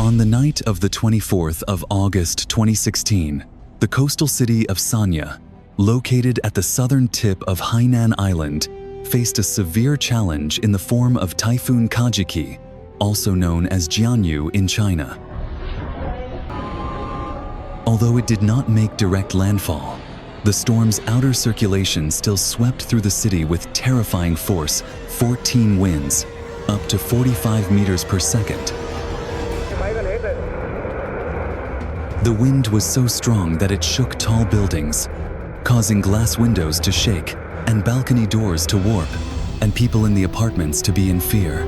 On the night of the 24th of August 2016, the coastal city of Sanya, located at the southern tip of Hainan Island, faced a severe challenge in the form of Typhoon Kajiki, also known as Jianyu in China. Although it did not make direct landfall, the storm's outer circulation still swept through the city with terrifying force, 14 winds, up to 45 meters per second. The wind was so strong that it shook tall buildings, causing glass windows to shake and balcony doors to warp, and people in the apartments to be in fear.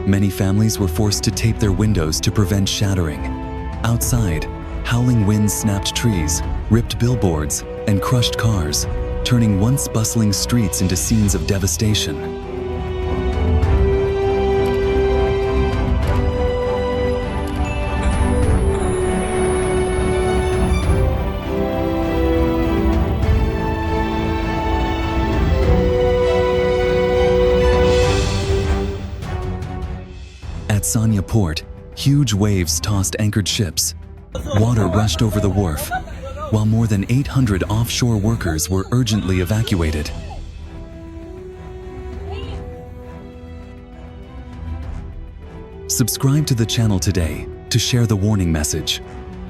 Many families were forced to tape their windows to prevent shattering. Outside, howling winds snapped trees, ripped billboards, and crushed cars, turning once bustling streets into scenes of devastation. At Sanya Port, huge waves tossed anchored ships. Water rushed over the wharf, while more than 800 offshore workers were urgently evacuated. Subscribe to the channel today to share the warning message.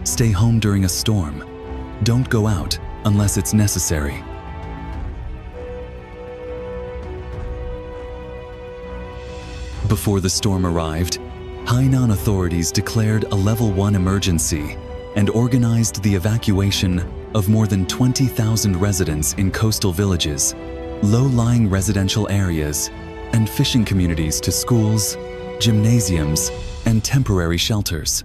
Stay home during a storm. Don't go out unless it's necessary. Before the storm arrived, Hainan authorities declared a Level 1 emergency and organized the evacuation of more than 20,000 residents in coastal villages, low-lying residential areas, and fishing communities to schools, gymnasiums, and temporary shelters.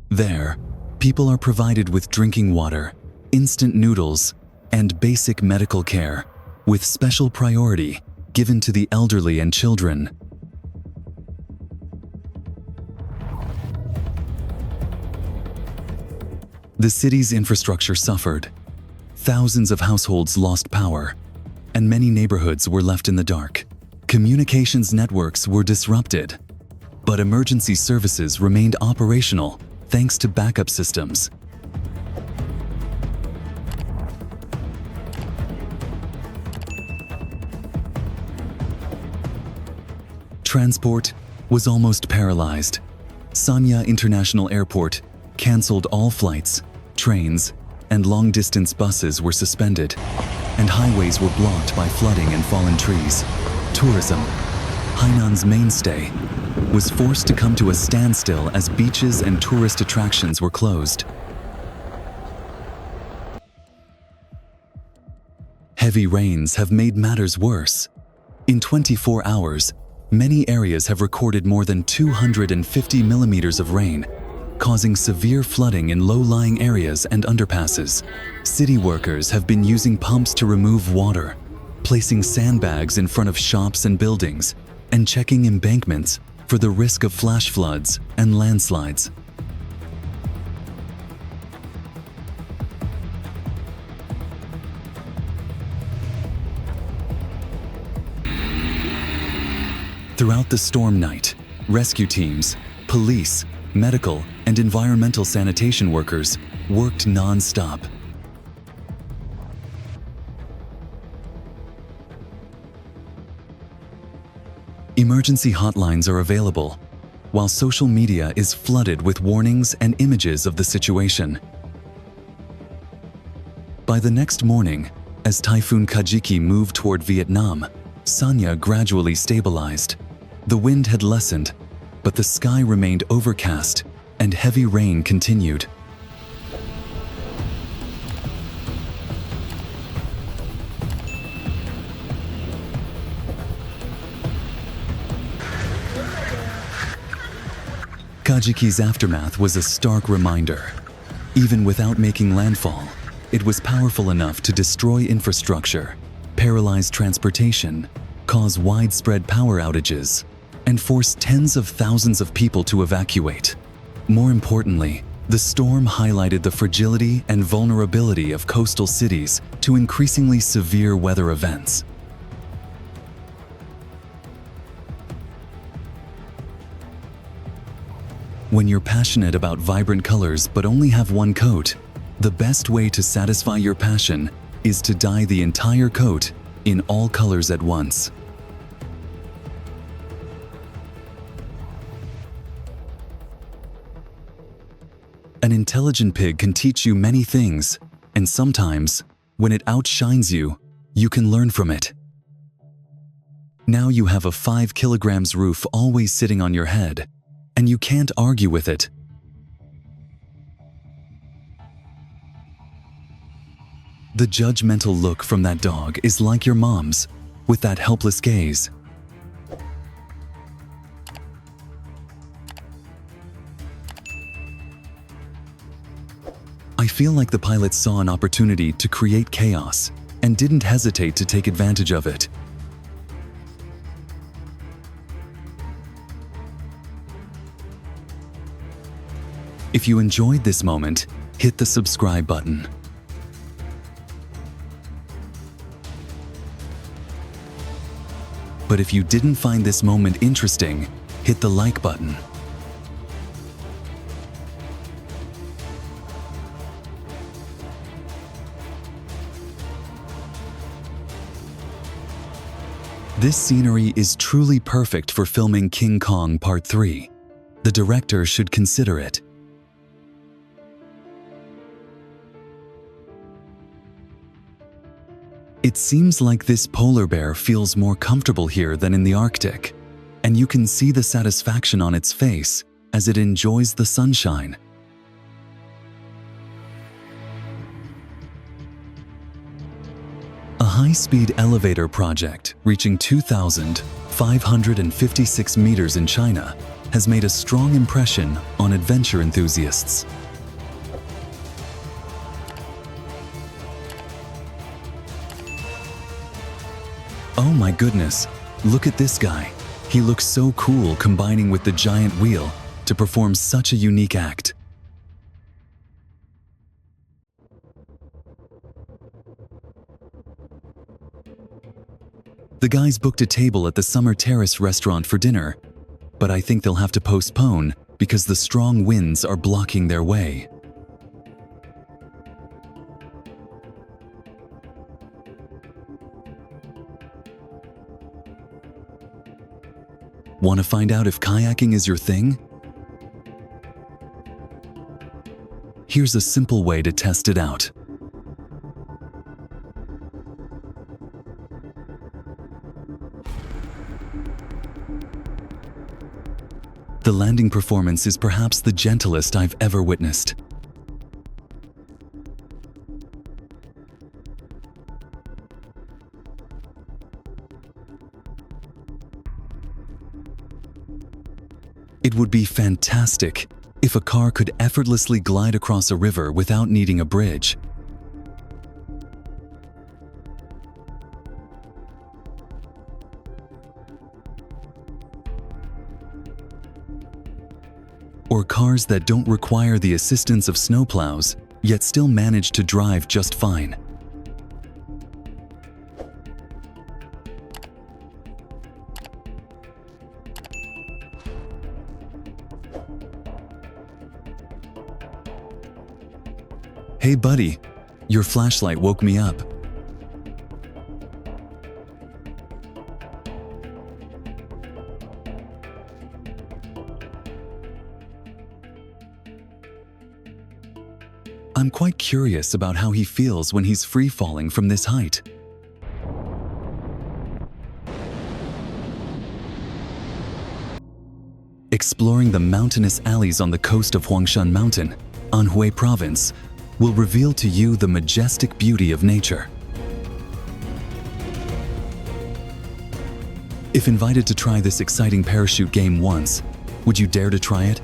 There, people are provided with drinking water, instant noodles, and basic medical care, with special priority given to the elderly and children. The city's infrastructure suffered. Thousands of households lost power, and many neighborhoods were left in the dark. Communications networks were disrupted, but emergency services remained operational thanks to backup systems. Transport was almost paralyzed. Sanya International Airport canceled all flights, trains, and long-distance buses were suspended, and highways were blocked by flooding and fallen trees. Tourism, Hainan's mainstay, was forced to come to a standstill as beaches and tourist attractions were closed. Heavy rains have made matters worse. In 24 hours, many areas have recorded more than 250 millimeters of rain, causing severe flooding in low-lying areas and underpasses. City workers have been using pumps to remove water, placing sandbags in front of shops and buildings, and checking embankments for the risk of flash floods and landslides. Throughout the storm night, rescue teams, police, medical, and environmental sanitation workers worked non-stop. Emergency hotlines are available, while social media is flooded with warnings and images of the situation. By the next morning, as Typhoon Kajiki moved toward Vietnam, Sanya gradually stabilized. The wind had lessened, but the sky remained overcast and heavy rain continued. Kajiki's aftermath was a stark reminder. Even without making landfall, it was powerful enough to destroy infrastructure, paralyze transportation, cause widespread power outages, and force tens of thousands of people to evacuate. More importantly, The storm highlighted the fragility and vulnerability of coastal cities to increasingly severe weather events. When you're passionate about vibrant colors but only have one coat, the best way to satisfy your passion is to dye the entire coat in all colors at once. An intelligent pig can teach you many things, and sometimes, when it outshines you, you can learn from it. Now you have a 5 kilograms roof always sitting on your head, and you can't argue with it. The judgmental look from that dog is like your mom's, with that helpless gaze. I feel like the pilot saw an opportunity to create chaos and didn't hesitate to take advantage of it. If you enjoyed this moment, hit the subscribe button. But if you didn't find this moment interesting, hit the like button. This scenery is truly perfect for filming King Kong Part 3. The director should consider it. It seems like this polar bear feels more comfortable here than in the Arctic, and you can see the satisfaction on its face as it enjoys the sunshine. A high-speed elevator project reaching 2,556 meters in China has made a strong impression on adventure enthusiasts. Oh my goodness, look at this guy. He looks so cool combining with the giant wheel to perform such a unique act. The guys booked a table at the Summer Terrace restaurant for dinner, but I think they'll have to postpone because the strong winds are blocking their way. Want to find out if kayaking is your thing? Here's a simple way to test it out. The landing performance is perhaps the gentlest I've ever witnessed. It would be fantastic if a car could effortlessly glide across a river without needing a bridge. Or cars that don't require the assistance of snowplows, yet still manage to drive just fine. Hey buddy, your flashlight woke me up. I'm quite curious about how he feels when he's free-falling from this height. Exploring the mountainous alleys on the coast of Huangshan Mountain, Anhui Province, will reveal to you the majestic beauty of nature. If invited to try this exciting parachute game once, would you dare to try it?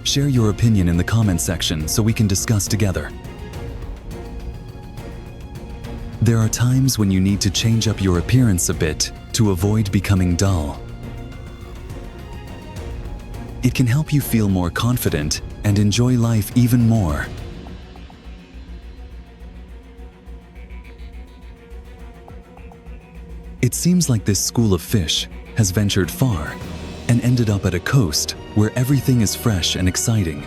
Share your opinion in the comments section so we can discuss together. There are times when you need to change up your appearance a bit to avoid becoming dull. It can help you feel more confident and enjoy life even more. It seems like this school of fish has ventured far and ended up at a coast where everything is fresh and exciting.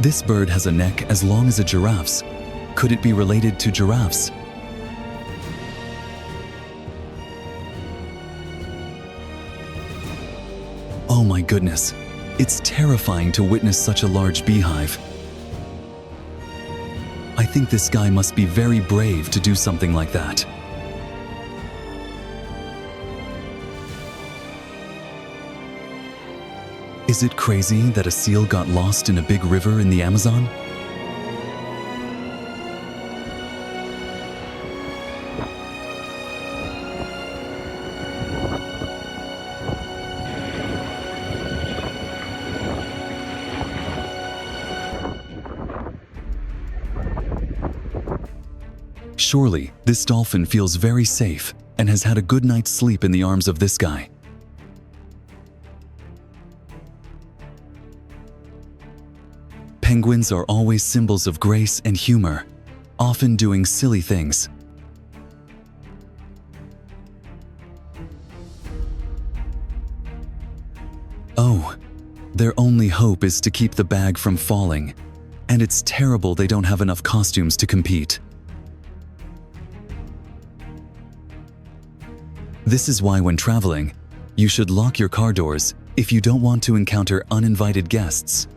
This bird has a neck as long as a giraffe's. Could it be related to giraffes? Oh my goodness, it's terrifying to witness such a large beehive. I think this guy must be very brave to do something like that. Is it crazy that a seal got lost in a big river in the Amazon? Surely, this dolphin feels very safe and has had a good night's sleep in the arms of this guy. Penguins are always symbols of grace and humor, often doing silly things. Oh, their only hope is to keep the bag from falling, and it's terrible they don't have enough costumes to compete. This is why when traveling, you should lock your car doors if you don't want to encounter uninvited guests.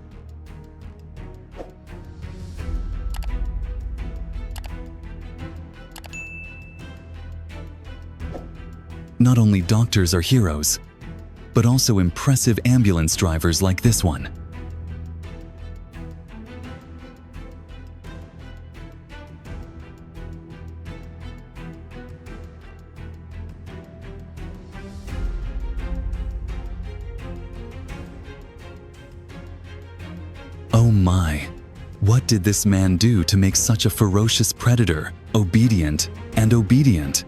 Not only doctors are heroes, but also impressive ambulance drivers like this one. Oh my, what did this man do to make such a ferocious predator obedient and obedient?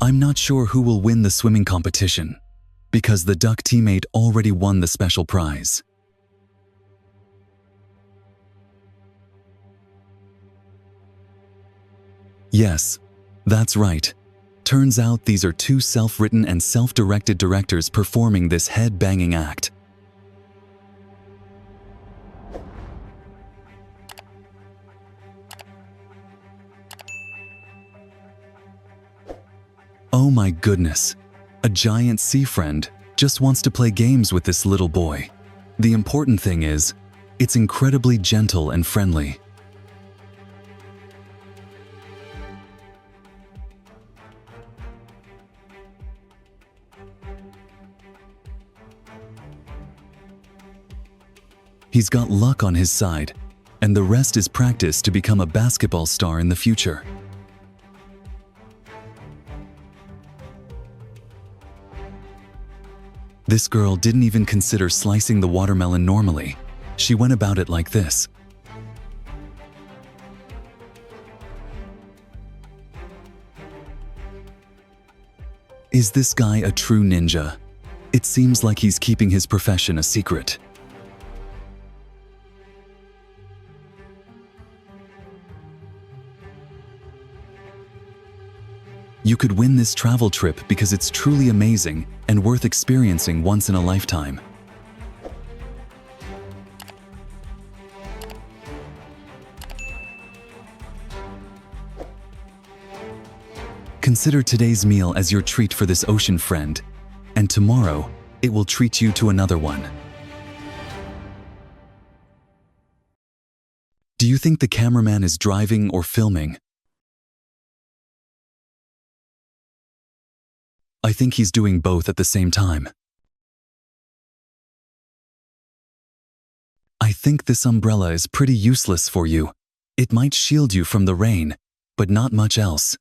I'm not sure who will win the swimming competition, because the duck teammate already won the special prize. Yes, that's right. Turns out these are two self-written and self-directed directors performing this head-banging act. Oh my goodness, a giant sea friend just wants to play games with this little boy. The important thing is, it's incredibly gentle and friendly. He's got luck on his side, and the rest is practice to become a basketball star in the future. This girl didn't even consider slicing the watermelon normally. She went about it like this. Is this guy a true ninja? It seems like he's keeping his profession a secret. You could win this travel trip because it's truly amazing and worth experiencing once in a lifetime. Consider today's meal as your treat for this ocean friend, and tomorrow it will treat you to another one. Do you think the cameraman is driving or filming? I think he's doing both at the same time. I think this umbrella is pretty useless for you. It might shield you from the rain, but not much else.